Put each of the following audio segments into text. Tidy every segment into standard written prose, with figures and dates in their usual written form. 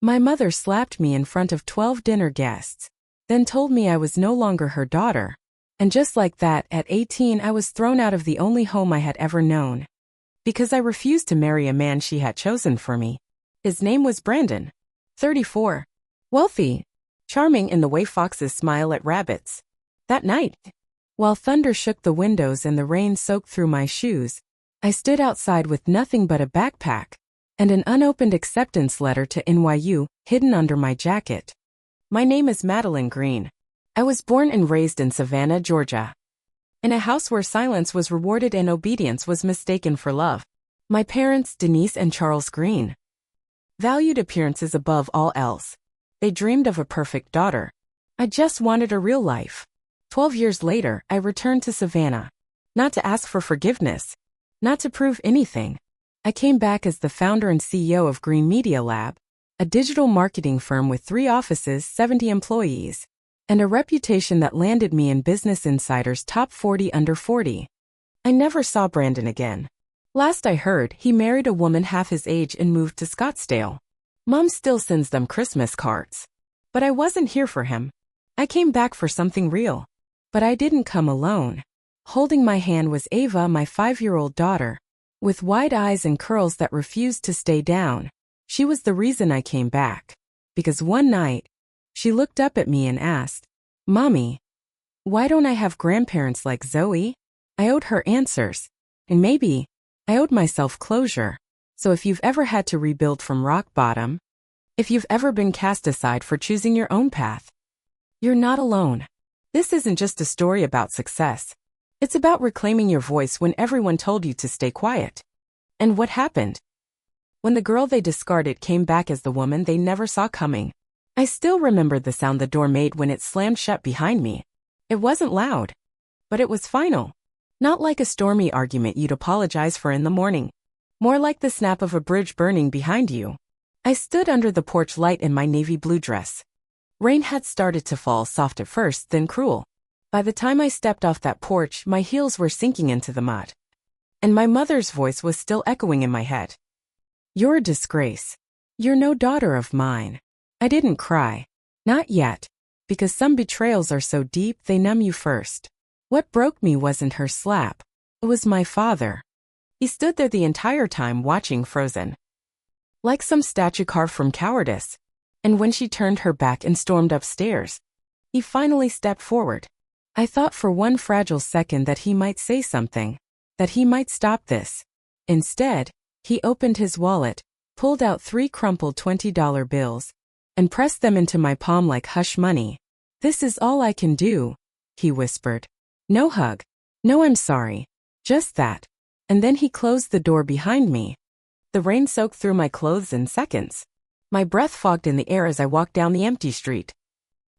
My mother slapped me in front of 12 dinner guests, then told me I was no longer her daughter. And just like that, at 18 I was thrown out of the only home I had ever known. Because I refused to marry a man she had chosen for me. His name was Brandon. 34. Wealthy. Charming in the way foxes smile at rabbits. That night, while thunder shook the windows and the rain soaked through my shoes, I stood outside with nothing but a backpack and an unopened acceptance letter to NYU hidden under my jacket. My name is Madeline Green. I was born and raised in Savannah, Georgia. In a house where silence was rewarded and obedience was mistaken for love. My parents, Denise and Charles Green, valued appearances above all else. They dreamed of a perfect daughter. I just wanted a real life. 12 years later, I returned to Savannah. Not to ask for forgiveness. Not to prove anything. I came back as the founder and CEO of Green Media Lab, a digital marketing firm with 3 offices, 70 employees, and a reputation that landed me in Business Insider's top 40 under 40. I never saw Brandon again. Last I heard, he married a woman half his age and moved to Scottsdale. Mom still sends them Christmas cards. But I wasn't here for him. I came back for something real. But I didn't come alone. Holding my hand was Ava, my 5-year-old daughter, with wide eyes and curls that refused to stay down. She was the reason I came back. Because one night, she looked up at me and asked, "Mommy, why don't I have grandparents like Zoe?" I owed her answers. And maybe, I owed myself closure. So if you've ever had to rebuild from rock bottom, if you've ever been cast aside for choosing your own path, you're not alone. This isn't just a story about success. It's about reclaiming your voice when everyone told you to stay quiet. And what happened? When the girl they discarded came back as the woman they never saw coming. I still remember the sound the door made when it slammed shut behind me. It wasn't loud, but it was final. Not like a stormy argument you'd apologize for in the morning. More like the snap of a bridge burning behind you. I stood under the porch light in my navy blue dress. Rain had started to fall, soft at first, then cruel. By the time I stepped off that porch, my heels were sinking into the mud. And my mother's voice was still echoing in my head. "You're a disgrace. You're no daughter of mine." I didn't cry. Not yet. Because some betrayals are so deep they numb you first. What broke me wasn't her slap. It was my father. He stood there the entire time watching, frozen. Like some statue carved from cowardice. And when she turned her back and stormed upstairs, he finally stepped forward. I thought for one fragile second that he might say something, that he might stop this. Instead, he opened his wallet, pulled out 3 crumpled $20 bills, and pressed them into my palm like hush money. "This is all I can do," he whispered. "No hug. No I'm sorry. Just that." And then he closed the door behind me. The rain soaked through my clothes in seconds. My breath fogged in the air as I walked down the empty street.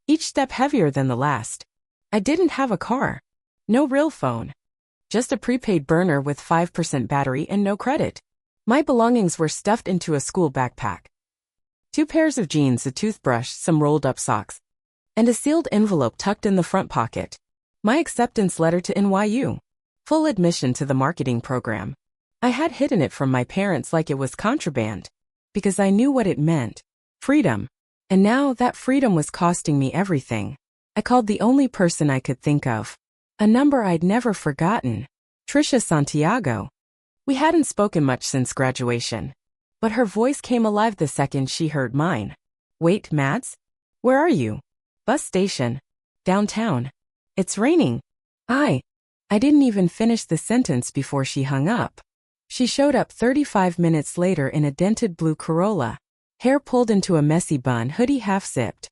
Each step heavier than the last. I didn't have a car. No real phone. Just a prepaid burner with 5% battery and no credit. My belongings were stuffed into a school backpack. 2 pairs of jeans, a toothbrush, some rolled-up socks, and a sealed envelope tucked in the front pocket. My acceptance letter to NYU. Full admission to the marketing program. I had hidden it from my parents like it was contraband. Because I knew what it meant. Freedom. And now that freedom was costing me everything. I called the only person I could think of. A number I'd never forgotten. Trisha Santiago. We hadn't spoken much since graduation. But her voice came alive the second she heard mine. "Wait, Mads? Where are you?" "Bus station. Downtown. It's raining." I didn't even finish the sentence before she hung up. She showed up 35 minutes later in a dented blue Corolla. Hair pulled into a messy bun, hoodie half-zipped.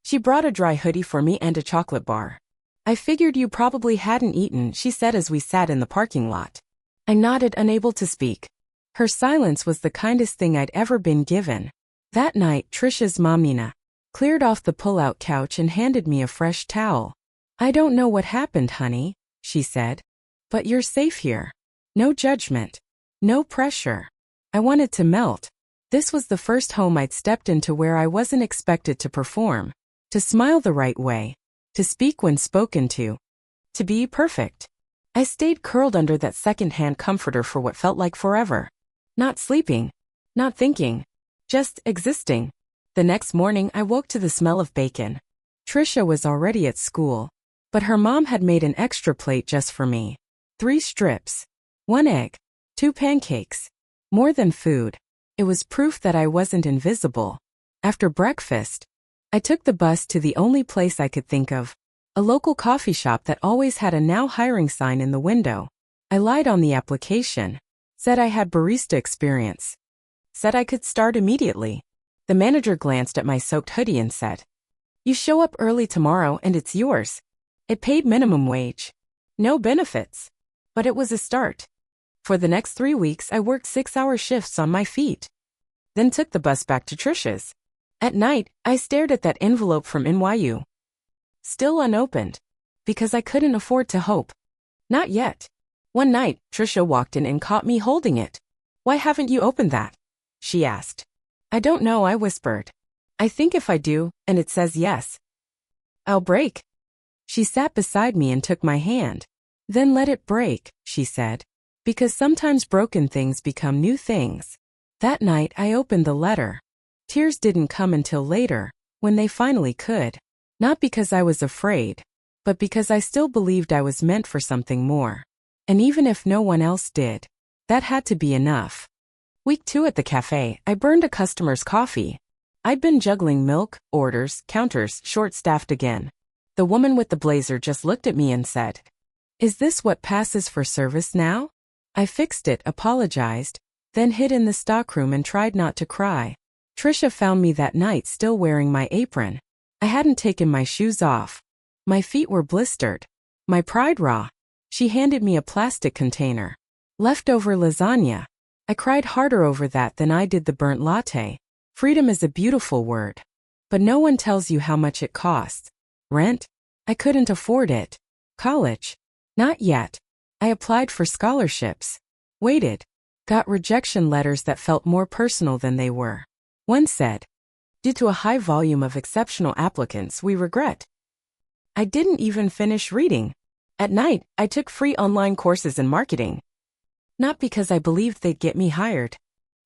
She brought a dry hoodie for me and a chocolate bar. "I figured you probably hadn't eaten," she said as we sat in the parking lot. I nodded, unable to speak. Her silence was the kindest thing I'd ever been given. That night, Trisha's mom, Nina, cleared off the pull-out couch and handed me a fresh towel. "I don't know what happened, honey," she said. "But you're safe here. No judgment. No pressure." I wanted to melt. This was the first home I'd stepped into where I wasn't expected to perform, to smile the right way, to speak when spoken to be perfect. I stayed curled under that second-hand comforter for what felt like forever. Not sleeping, not thinking, just existing. The next morning I woke to the smell of bacon. Trisha was already at school, but her mom had made an extra plate just for me. 3 strips, 1 egg, 2 pancakes. More than food. It was proof that I wasn't invisible. After breakfast, I took the bus to the only place I could think of, a local coffee shop that always had a now hiring sign in the window. I lied on the application, said I had barista experience, said I could start immediately. The manager glanced at my soaked hoodie and said, "You show up early tomorrow and it's yours." It paid minimum wage. No benefits. But it was a start. For the next 3 weeks I worked 6-hour shifts on my feet. Then took the bus back to Trisha's. At night, I stared at that envelope from NYU. Still unopened. Because I couldn't afford to hope. Not yet. One night, Trisha walked in and caught me holding it. "Why haven't you opened that?" she asked. "I don't know," I whispered. "I think if I do, and it says yes, I'll break." She sat beside me and took my hand. "Then let it break," she said. "Because sometimes broken things become new things." That night I opened the letter. Tears didn't come until later, when they finally could. Not because I was afraid, but because I still believed I was meant for something more. And even if no one else did, that had to be enough. Week 2 at the cafe, I burned a customer's coffee. I'd been juggling milk, orders, counters, short-staffed again. The woman with the blazer just looked at me and said, "Is this what passes for service now?" I fixed it, apologized, then hid in the stockroom and tried not to cry. Trisha found me that night still wearing my apron. I hadn't taken my shoes off. My feet were blistered. My pride raw. She handed me a plastic container. Leftover lasagna. I cried harder over that than I did the burnt latte. Freedom is a beautiful word. But no one tells you how much it costs. Rent? I couldn't afford it. College? Not yet. I applied for scholarships. Waited. Got rejection letters that felt more personal than they were. One said, "Due to a high volume of exceptional applicants, we regret." I didn't even finish reading. At night, I took free online courses in marketing. Not because I believed they'd get me hired,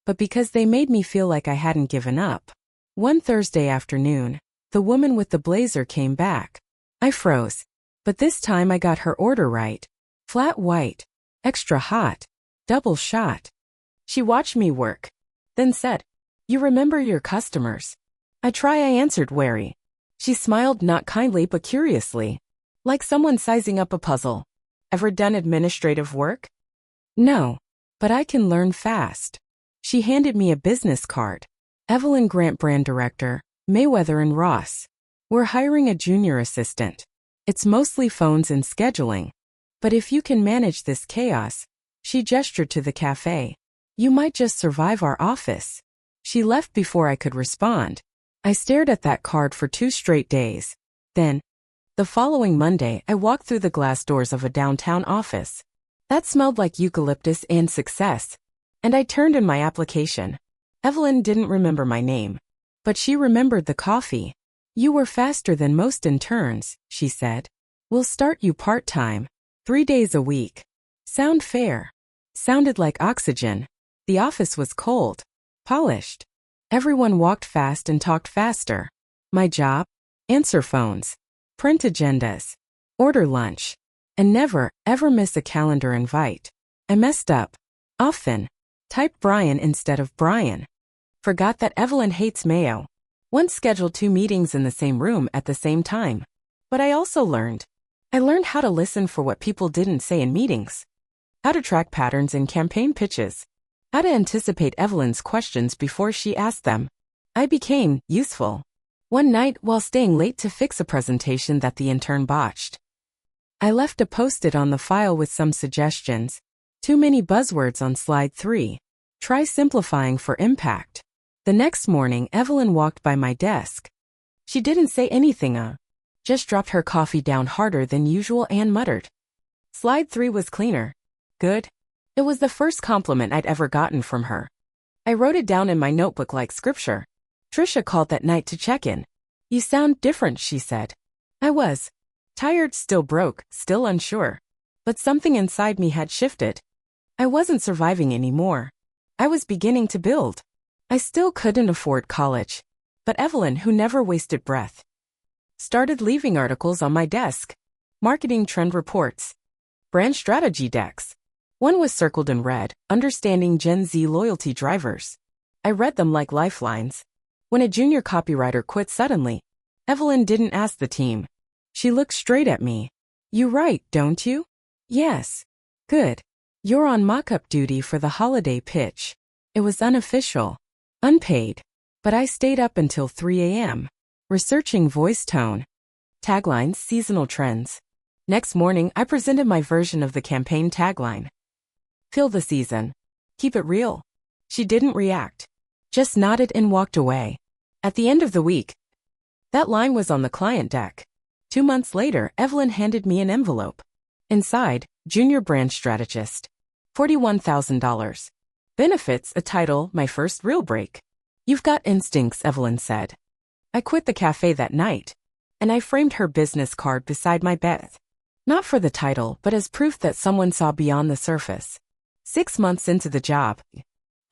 but because they made me feel like I hadn't given up. One Thursday afternoon, the woman with the blazer came back. I froze. But this time I got her order right. Flat white, extra hot, double shot. She watched me work, then said, "You remember your customers?" I answered wary. She smiled, not kindly but curiously, like someone sizing up a puzzle. "Ever done administrative work?" "No, but I can learn fast." She handed me a business card. "Evelyn Grant, brand director, Mayweather and Ross. We're hiring a junior assistant. It's mostly phones and scheduling. But if you can manage this chaos," she gestured to the cafe, "you might just survive our office." She left before I could respond. I stared at that card for 2 straight days. Then, the following Monday, I walked through the glass doors of a downtown office. That smelled like eucalyptus and success. And I turned in my application. Evelyn didn't remember my name, but she remembered the coffee. "You were faster than most interns," she said. "We'll start you part-time, 3 days a week." Sound fair? Sounded like oxygen. The office was cold, polished. Everyone walked fast and talked faster. My job? Answer phones, print agendas, order lunch, and never, ever miss a calendar invite. I messed up. Often. Typed Brian instead of Brian. Forgot that Evelyn hates mayo. Once scheduled 2 meetings in the same room at the same time. But I also learned. I learned how to listen for what people didn't say in meetings. How to track patterns in campaign pitches. How to anticipate Evelyn's questions before she asked them. I became useful. One night, while staying late to fix a presentation that the intern botched, I left a post-it on the file with some suggestions. Too many buzzwords on slide 3. Try simplifying for impact. The next morning, Evelyn walked by my desk. She didn't say anything, just dropped her coffee down harder than usual and muttered. Slide 3 was cleaner. Good. It was the first compliment I'd ever gotten from her. I wrote it down in my notebook like scripture. Trisha called that night to check in. "You sound different," she said. I was. Tired, still broke, still unsure. But something inside me had shifted. I wasn't surviving anymore. I was beginning to build. I still couldn't afford college. But Evelyn, who never wasted breath, started leaving articles on my desk. Marketing trend reports. Brand strategy decks. One was circled in red, understanding Gen Z loyalty drivers. I read them like lifelines. When a junior copywriter quit suddenly, Evelyn didn't ask the team. She looked straight at me. You write, don't you? Yes. Good. You're on mock-up duty for the holiday pitch. It was unofficial. Unpaid. But I stayed up until 3 a.m. researching voice tone, taglines, seasonal trends. Next morning, I presented my version of the campaign tagline. Feel the season. Keep it real. She didn't react. Just nodded and walked away. At the end of the week, that line was on the client deck. 2 months later, Evelyn handed me an envelope. Inside, Junior Brand Strategist. $41,000. Benefits, a title, my first real break. You've got instincts, Evelyn said. I quit the cafe that night, and I framed her business card beside my bed. Not for the title, but as proof that someone saw beyond the surface. 6 months into the job,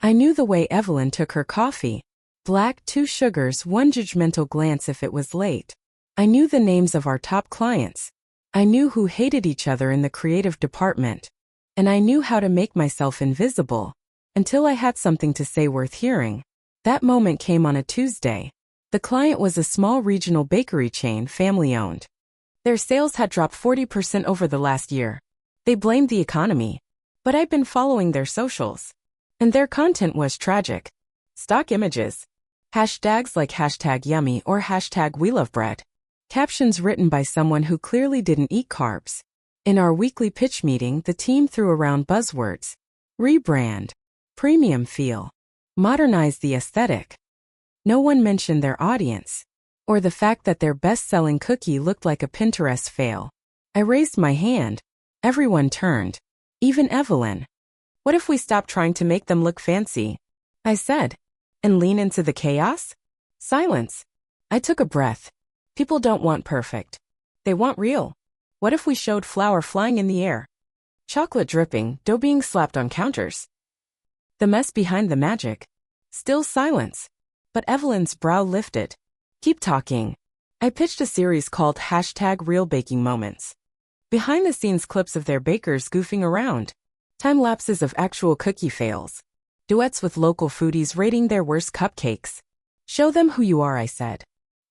I knew the way Evelyn took her coffee. Black, 2 sugars, 1 judgmental glance if it was late. I knew the names of our top clients. I knew who hated each other in the creative department. And I knew how to make myself invisible, until I had something to say worth hearing. That moment came on a Tuesday. The client was a small regional bakery chain, family-owned. Their sales had dropped 40% over the last year. They blamed the economy. But I'd been following their socials. And their content was tragic. Stock images. Hashtags like #yummy or #WeLoveBread. Captions written by someone who clearly didn't eat carbs. In our weekly pitch meeting, the team threw around buzzwords. Rebrand. Premium feel. Modernize the aesthetic. No one mentioned their audience, or the fact that their best-selling cookie looked like a Pinterest fail. I raised my hand. Everyone turned. Even Evelyn. What if we stop trying to make them look fancy? I said. And lean into the chaos? Silence. I took a breath. People don't want perfect. They want real. What if we showed flour flying in the air? Chocolate dripping, dough being slapped on counters. The mess behind the magic. Still silence. But Evelyn's brow lifted. Keep talking. I pitched a series called #RealBakingMoments. Behind-the-scenes clips of their bakers goofing around. Time-lapses of actual cookie fails. Duets with local foodies rating their worst cupcakes. Show them who you are, I said.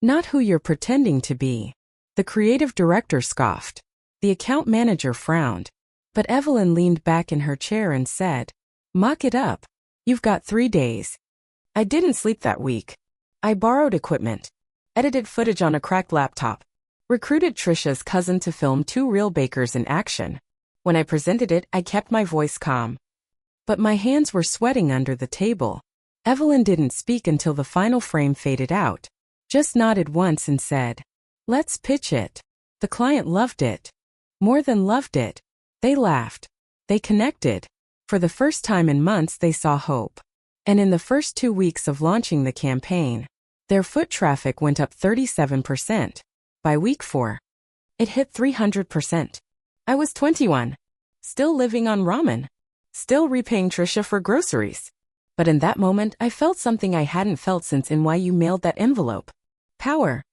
Not who you're pretending to be. The creative director scoffed. The account manager frowned. But Evelyn leaned back in her chair and said, mock it up. You've got 3 days. I didn't sleep that week. I borrowed equipment. Edited footage on a cracked laptop. Recruited Trisha's cousin to film 2 real bakers in action. When I presented it, I kept my voice calm. But my hands were sweating under the table. Evelyn didn't speak until the final frame faded out. Just nodded once and said, let's pitch it. The client loved it. More than loved it. They laughed. They connected. For the first time in months, they saw hope. And in the first 2 weeks of launching the campaign, their foot traffic went up 37%. By week 4, it hit 300%. I was 21. Still living on ramen. Still repaying Trisha for groceries. But in that moment, I felt something I hadn't felt since NYU mailed that envelope. Power.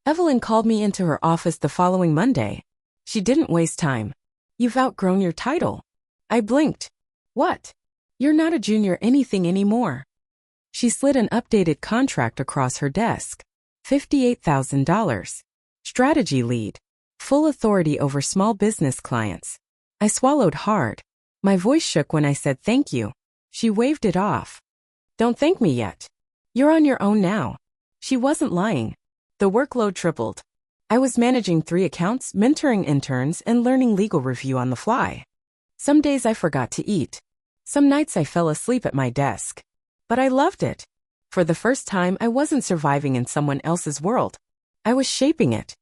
Evelyn called me into her office the following Monday. She didn't waste time. You've outgrown your title. I blinked. What? You're not a junior anything anymore. She slid an updated contract across her desk. $58,000. Strategy lead. Full authority over small business clients. I swallowed hard. My voice shook when I said thank you. She waved it off. Don't thank me yet. You're on your own now. She wasn't lying. The workload tripled. I was managing 3 accounts, mentoring interns, and learning legal review on the fly. Some days I forgot to eat. Some nights I fell asleep at my desk. But I loved it. For the first time, I wasn't surviving in someone else's world. I was shaping it.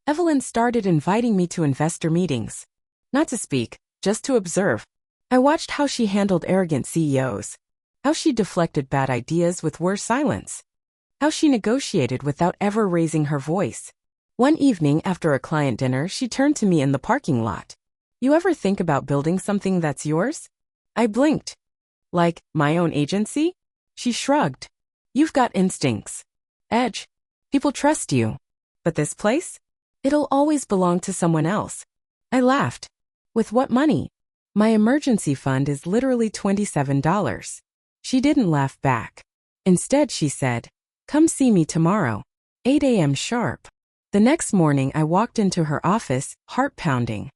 Evelyn started inviting me to investor meetings. Not to speak, just to observe. I watched how she handled arrogant CEOs. How she deflected bad ideas with worse silence. How she negotiated without ever raising her voice. One evening after a client dinner, she turned to me in the parking lot. You ever think about building something that's yours? I blinked. Like, my own agency? She shrugged. You've got instincts. Edge. People trust you. But this place? It'll always belong to someone else. I laughed. With what money? My emergency fund is literally $27. She didn't laugh back. Instead, she said, "Come see me tomorrow, 8 a.m. sharp." The next morning, I walked into her office, heart pounding.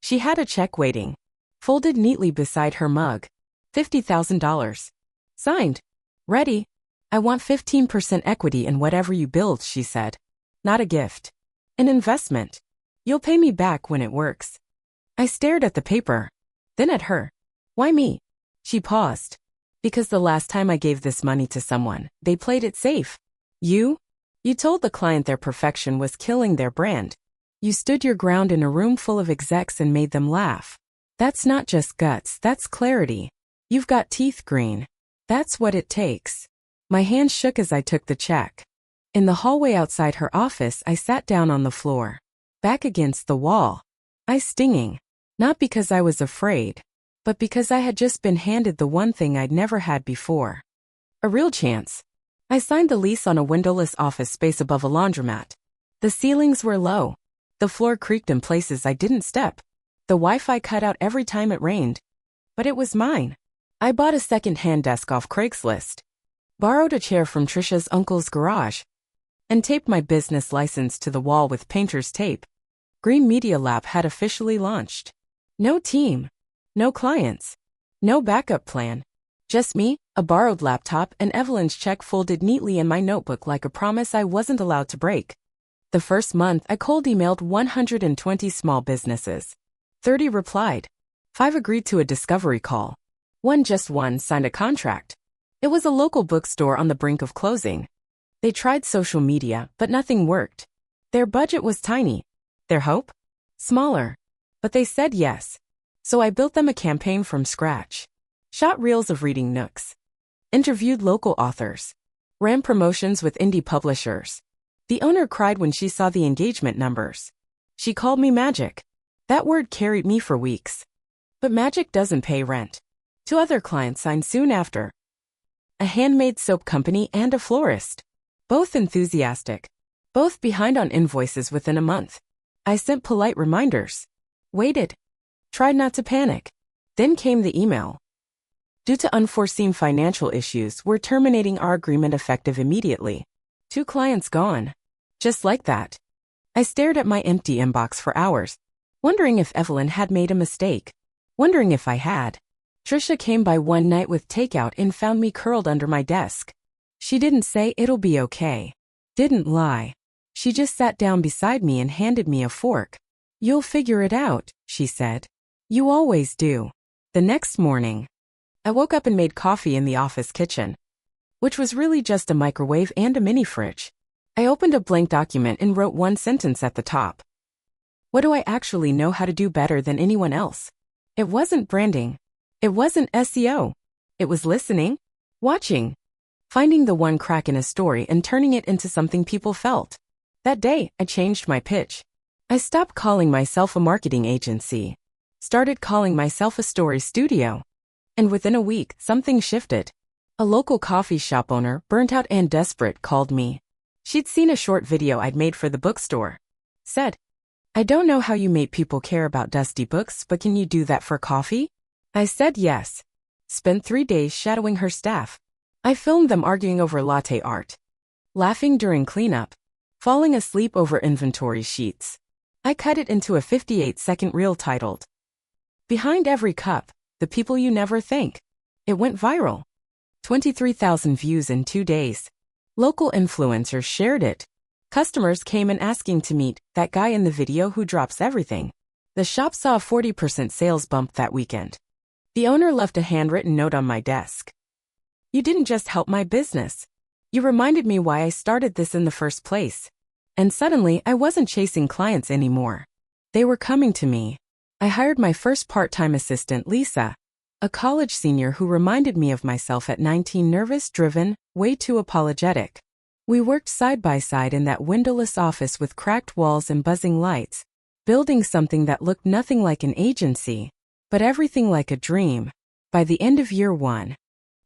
She had a check waiting, folded neatly beside her mug. $50,000. Signed. Ready. "I want 15% equity in whatever you build," she said. "Not a gift. An investment. You'll pay me back when it works." I stared at the paper, then at her. "Why me?" She paused. "Because the last time I gave this money to someone, they played it safe. You told the client their perfection was killing their brand. You stood your ground in a room full of execs and made them laugh. That's not just guts, that's clarity. You've got teeth, Green. That's what it takes." My hand shook as I took the check. In the hallway outside her office, I sat down on the floor, back against the wall. Eyes stinging, not because I was afraid, but because I had just been handed the one thing I'd never had before. A real chance. I signed the lease on a windowless office space above a laundromat. The ceilings were low. The floor creaked in places I didn't step. The Wi-Fi cut out every time it rained. But it was mine. I bought a second-hand desk off Craigslist, borrowed a chair from Trisha's uncle's garage, and taped my business license to the wall with painter's tape. Green Media Lab had officially launched. No team. No clients. No backup plan. Just me, a borrowed laptop, and Evelyn's check folded neatly in my notebook like a promise I wasn't allowed to break. The first month, I cold emailed 120 small businesses. 30 replied. 5 agreed to a discovery call. One signed a contract. It was a local bookstore on the brink of closing. They tried social media, but nothing worked. Their budget was tiny. Their hope? Smaller. But they said yes. So I built them a campaign from scratch. Shot reels of reading nooks. Interviewed local authors. Ran promotions with indie publishers. The owner cried when she saw the engagement numbers. She called me magic. That word carried me for weeks. But magic doesn't pay rent. 2 other clients signed soon after. A handmade soap company and a florist. Both enthusiastic. Both behind on invoices within a month. I sent polite reminders. Waited. Tried not to panic. Then came the email. "Due to unforeseen financial issues, we're terminating our agreement effective immediately." 2 clients gone. Just like that. I stared at my empty inbox for hours, wondering if Evelyn had made a mistake. Wondering if I had. Trisha came by one night with takeout and found me curled under my desk. She didn't say it'll be okay. Didn't lie. She just sat down beside me and handed me a fork. "You'll figure it out," she said. "You always do." The next morning, I woke up and made coffee in the office kitchen, which was really just a microwave and a mini fridge. I opened a blank document and wrote one sentence at the top. What do I actually know how to do better than anyone else? It wasn't branding. It wasn't SEO. It was listening, watching, finding the one crack in a story and turning it into something people felt. That day, I changed my pitch. I stopped calling myself a marketing agency. Started calling myself a story studio. And within a week, something shifted. A local coffee shop owner, burnt out and desperate, called me. She'd seen a short video I'd made for the bookstore. Said, "I don't know how you make people care about dusty books, but can you do that for coffee?" I said yes. Spent 3 days shadowing her staff. I filmed them arguing over latte art, laughing during cleanup, falling asleep over inventory sheets. I cut it into a 58-second reel titled, "Behind Every Cup, the People You Never Think." It went viral. 23,000 views in 2 days. Local influencers shared it. Customers came in asking to meet that guy in the video who drops everything. The shop saw a 40% sales bump that weekend. The owner left a handwritten note on my desk. "You didn't just help my business. You reminded me why I started this in the first place." And suddenly, I wasn't chasing clients anymore. They were coming to me. I hired my first part-time assistant, Lisa, a college senior who reminded me of myself at 19, nervous, driven, way too apologetic. We worked side by side in that windowless office with cracked walls and buzzing lights, building something that looked nothing like an agency, but everything like a dream. By the end of year 1,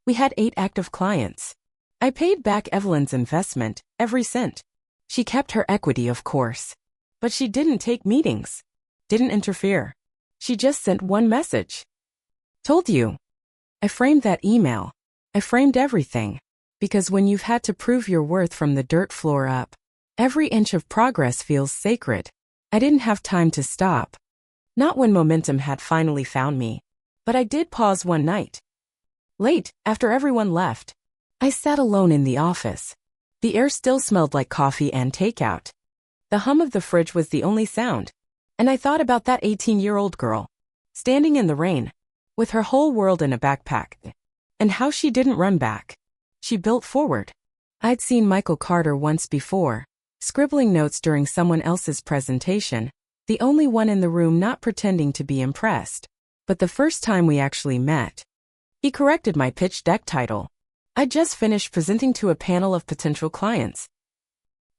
we had 8 active clients. I paid back Evelyn's investment, Every cent. She kept her equity, of course. But she didn't take meetings. Didn't interfere. She just sent one message. Told you. I framed that email. I framed everything. Because when you've had to prove your worth from the dirt floor up, every inch of progress feels sacred. I didn't have time to stop. Not when momentum had finally found me. But I did pause one night. Late, after everyone left, I sat alone in the office. The air still smelled like coffee and takeout. The hum of the fridge was the only sound. And I thought about that 18-year-old girl, standing in the rain, with her whole world in a backpack. And how she didn't run back. She built forward. I'd seen Michael Carter once before, scribbling notes during someone else's presentation, the only one in the room not pretending to be impressed. But the first time we actually met, he corrected my pitch deck title. I'd just finished presenting to a panel of potential clients.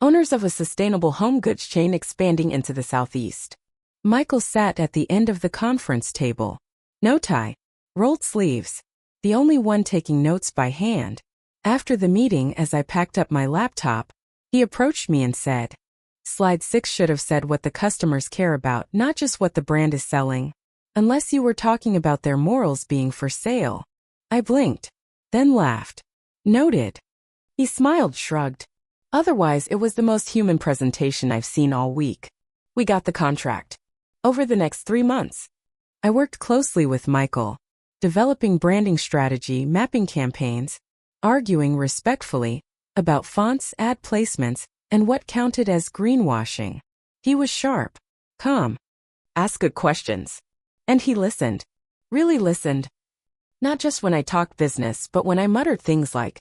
Owners of a sustainable home goods chain expanding into the Southeast. Michael sat at the end of the conference table. No tie, rolled sleeves, the only one taking notes by hand. After the meeting, as I packed up my laptop, he approached me and said, Slide 6 should have said what the customers care about, not just what the brand is selling. Unless you were talking about their morals being for sale. I blinked, then laughed. Noted. He smiled, shrugged. Otherwise, it was the most human presentation I've seen all week. We got the contract. Over the next 3 months, I worked closely with Michael, developing branding strategy, mapping campaigns, arguing respectfully about fonts, ad placements, and what counted as greenwashing. He was sharp, calm, asked good questions. And he listened. Really listened. Not just when I talked business, but when I muttered things like,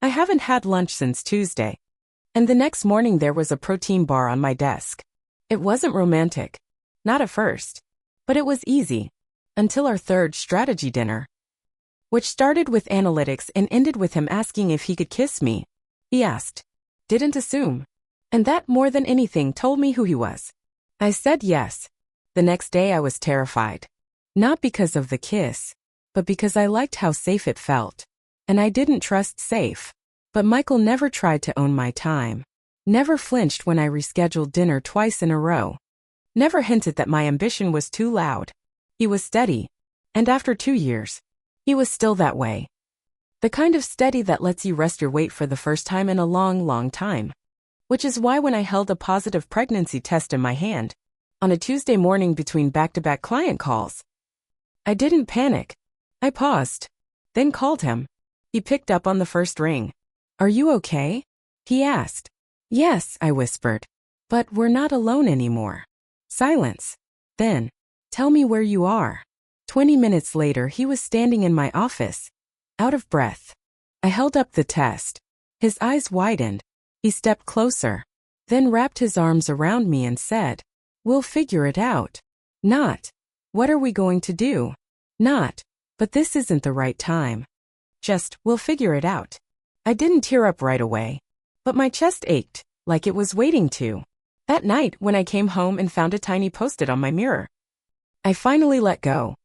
I haven't had lunch since Tuesday. And the next morning there was a protein bar on my desk. It wasn't romantic. Not at first. But it was easy. Until our third strategy dinner. Which started with analytics and ended with him asking if he could kiss me. He asked. Didn't assume. And that more than anything told me who he was. I said yes. The next day I was terrified. Not because of the kiss, but because I liked how safe it felt. And I didn't trust safe. But Michael never tried to own my time. Never flinched when I rescheduled dinner twice in a row. Never hinted that my ambition was too loud. He was steady. And after 2 years, he was still that way. The kind of steady that lets you rest your weight for the first time in a long, long time. Which is why when I held a positive pregnancy test in my hand, on a Tuesday morning between back-to-back client calls, I didn't panic. I paused, then called him. He picked up on the first ring. Are you okay? He asked. Yes, I whispered. But we're not alone anymore. Silence. Then, tell me where you are. 20 minutes later, he was standing in my office, out of breath. I held up the test. His eyes widened. He stepped closer, then wrapped his arms around me and said, We'll figure it out. Not, what are we going to do? Not, but this isn't the right time. Just, we'll figure it out. I didn't tear up right away, but my chest ached, like it was waiting to. That night, when I came home and found a tiny post-it on my mirror, I finally let go.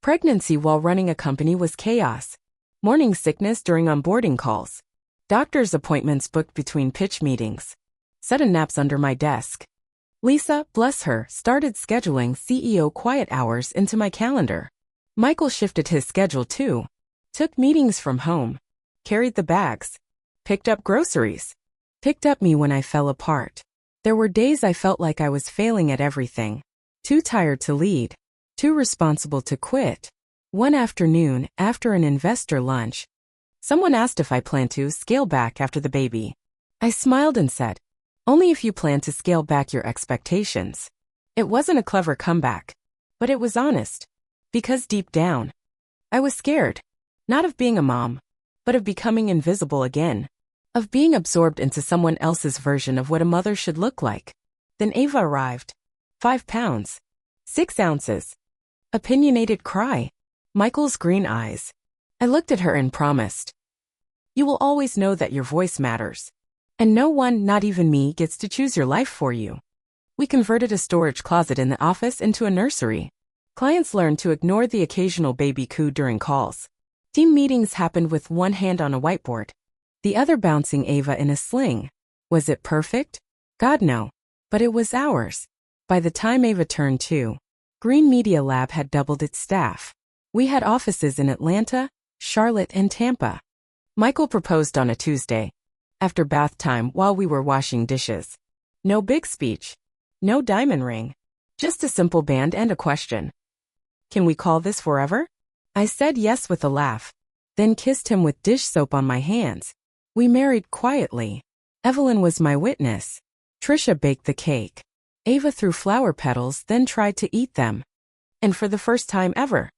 Pregnancy while running a company was chaos. Morning sickness during onboarding calls. Doctor's appointments booked between pitch meetings. Sudden naps under my desk. Lisa, bless her, started scheduling CEO quiet hours into my calendar. Michael shifted his schedule too. Took meetings from home. Carried the bags. Picked up groceries. Picked up me when I fell apart. There were days I felt like I was failing at everything. Too tired to lead. Too responsible to quit. One afternoon, after an investor lunch, someone asked if I planned to scale back after the baby. I smiled and said, Only if you plan to scale back your expectations. It wasn't a clever comeback, but it was honest. Because deep down, I was scared. Not of being a mom, but of becoming invisible again. Of being absorbed into someone else's version of what a mother should look like. Then Ava arrived. 5 pounds. 6 ounces. Opinionated cry. Michael's green eyes. I looked at her and promised. You will always know that your voice matters. And no one, not even me, gets to choose your life for you. We converted a storage closet in the office into a nursery. Clients learned to ignore the occasional baby coo during calls. Team meetings happened with one hand on a whiteboard, the other bouncing Ava in a sling. Was it perfect? God, no. But it was ours. By the time Ava turned 2, Green Media Lab had doubled its staff. We had offices in Atlanta, Charlotte, and Tampa. Michael proposed on a Tuesday, after bath time while we were washing dishes. No big speech. No diamond ring. Just a simple band and a question. Can we call this forever? I said yes with a laugh, then kissed him with dish soap on my hands. We married quietly. Evelyn was my witness. Trisha baked the cake. Ava threw flower petals, then tried to eat them. And for the first time ever,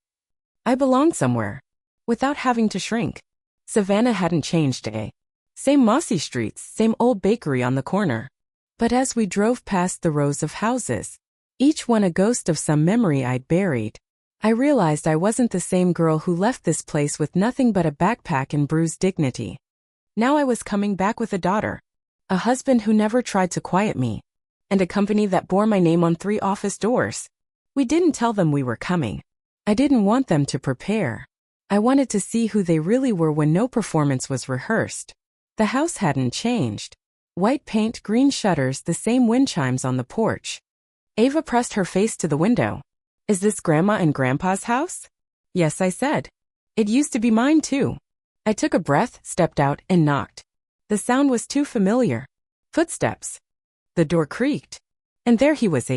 I belonged somewhere, without having to shrink. Savannah hadn't changed, eh? Same mossy streets, same old bakery on the corner. But as we drove past the rows of houses, each one a ghost of some memory I'd buried, I realized I wasn't the same girl who left this place with nothing but a backpack and bruised dignity. Now I was coming back with a daughter, a husband who never tried to quiet me, and a company that bore my name on 3 office doors. We didn't tell them we were coming. I didn't want them to prepare. I wanted to see who they really were when no performance was rehearsed. The house hadn't changed. White paint, green shutters, the same wind chimes on the porch. Ava pressed her face to the window. Is this Grandma and Grandpa's house? Yes, I said. It used to be mine too. I took a breath, stepped out, and knocked. The sound was too familiar. Footsteps. The door creaked. And there he was,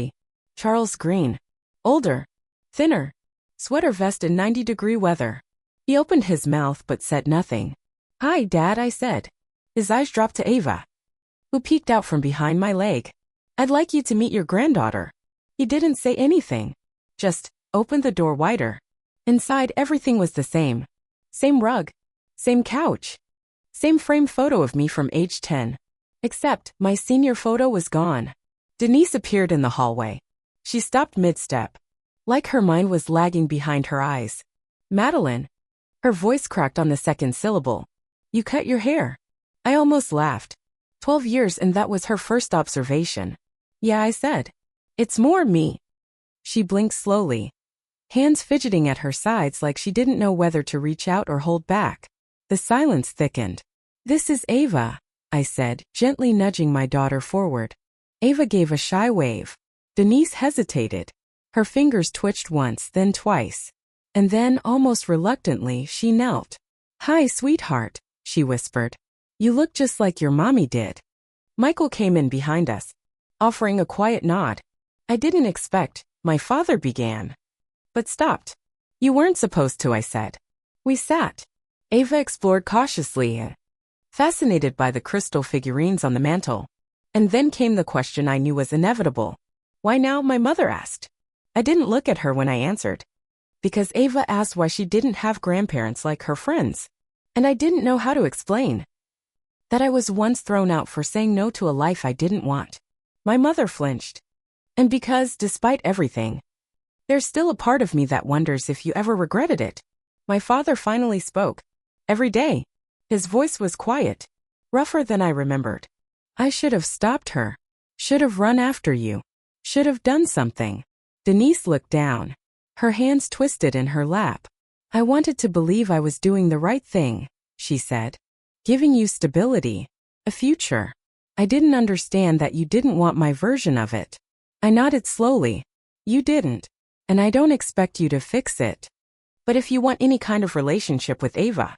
Charles Green. Older. Thinner. Sweater vest in 90-degree weather. He opened his mouth but said nothing. Hi, Dad, I said. His eyes dropped to Ava, who peeked out from behind my leg. I'd like you to meet your granddaughter. He didn't say anything. Just opened the door wider. Inside, everything was the same. Same rug. Same couch. Same framed photo of me from age 10. Except, my senior photo was gone. Denise appeared in the hallway. She stopped mid-step, like her mind was lagging behind her eyes. Madeline. Her voice cracked on the second syllable. You cut your hair. I almost laughed. 12 years and that was her first observation. Yeah, I said. It's more me. She blinked slowly, hands fidgeting at her sides like she didn't know whether to reach out or hold back. The silence thickened. This is Ava, I said, gently nudging my daughter forward. Ava gave a shy wave. Denise hesitated. Her fingers twitched once, then twice. And then, almost reluctantly, she knelt. Hi, sweetheart, she whispered. You look just like your mommy did. Michael came in behind us, offering a quiet nod. I didn't expect, my father began, but stopped. You weren't supposed to, I said. We sat. Ava explored cautiously, fascinated by the crystal figurines on the mantel. And then came the question I knew was inevitable. Why now, my mother asked. I didn't look at her when I answered. Because Ava asked why she didn't have grandparents like her friends. And I didn't know how to explain that I was once thrown out for saying no to a life I didn't want. My mother flinched. And because, despite everything, there's still a part of me that wonders if you ever regretted it. My father finally spoke. Every day. His voice was quiet, rougher than I remembered. I should have stopped her. Should have run after you. Should have done something. Denise looked down. Her hands twisted in her lap. I wanted to believe I was doing the right thing, she said. Giving you stability. A future. I didn't understand that you didn't want my version of it. I nodded slowly. You didn't. And I don't expect you to fix it. But if you want any kind of relationship with Ava,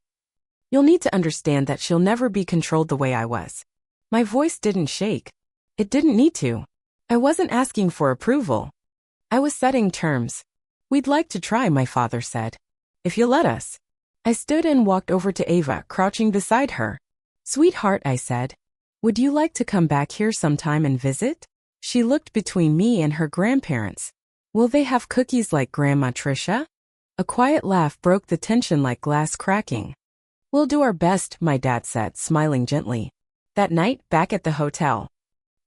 you'll need to understand that she'll never be controlled the way I was. My voice didn't shake. It didn't need to. I wasn't asking for approval. I was setting terms. We'd like to try, my father said. If you'll let us. I stood and walked over to Ava, crouching beside her. Sweetheart, I said. Would you like to come back here sometime and visit? She looked between me and her grandparents. Will they have cookies like Grandma Trisha? A quiet laugh broke the tension like glass cracking. We'll do our best, my dad said, smiling gently. That night, back at the hotel,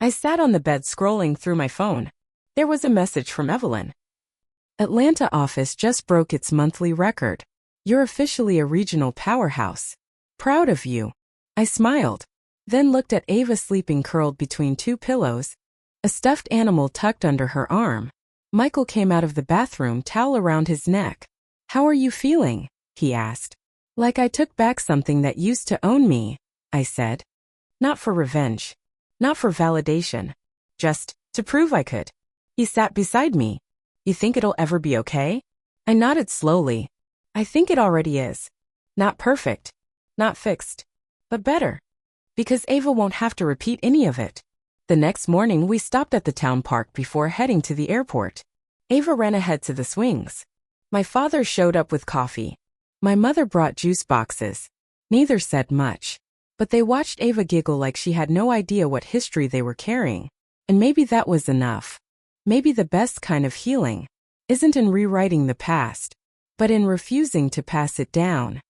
I sat on the bed scrolling through my phone. There was a message from Evelyn. Atlanta office just broke its monthly record. You're officially a regional powerhouse. Proud of you. I smiled, then looked at Ava sleeping curled between 2 pillows, a stuffed animal tucked under her arm. Michael came out of the bathroom, towel around his neck. How are you feeling? He asked. Like I took back something that used to own me, I said. Not for revenge. Not for validation. Just to prove I could. He sat beside me. You think it'll ever be okay? I nodded slowly. I think it already is. Not perfect. Not fixed. But better. Because Ava won't have to repeat any of it. The next morning we stopped at the town park before heading to the airport. Ava ran ahead to the swings. My father showed up with coffee. My mother brought juice boxes. Neither said much. But they watched Ava giggle like she had no idea what history they were carrying. And maybe that was enough. Maybe the best kind of healing isn't in rewriting the past, but in refusing to pass it down.